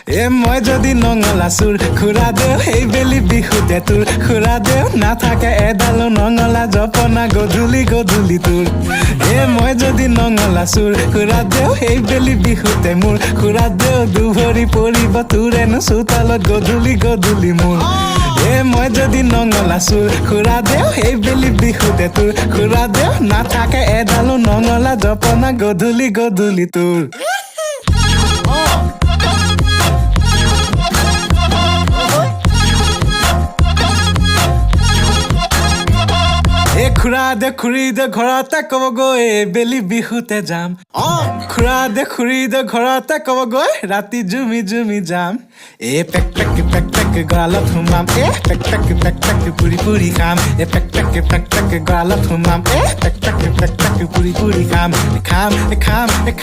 মই যদি নঙলা চুৰ খুৰা দেও সেই বেলি বিহুতে তোৰ খুৰা দেও নাথাকে এডালো নঙলা জপনা গধূলি গধূলি তোৰ মই যদি নঙলা চুৰ খুৰা দেও সেই বেলি বিহুতে মোৰ খুৰা দেও দুভৰি পৰিব তোৰেনো চোতালত গধূলি গধূলি মোৰ মই যদি নঙলা চুৰ খুৰা দেও সেই বেলি বিহুতে তোৰ খুৰা দেও নাথাকে এডালো নঙলা জপনা গধূলি গধূলি তোৰ খুৰা দে খুৰী দে ঘৰতে ক'বগৈ বেলি বিহুতে যাম খুৰা দে খুৰী দে ঘৰতে ক'বগৈ ৰাতি জুমি জুমি যাম পেক পেক গৰালত সোমাম পেক পেক পুৰি পুৰি খাম পেক পেক গৰালত সোমাম পেক পেক পুৰি পুৰি খাম খাম খাম খাম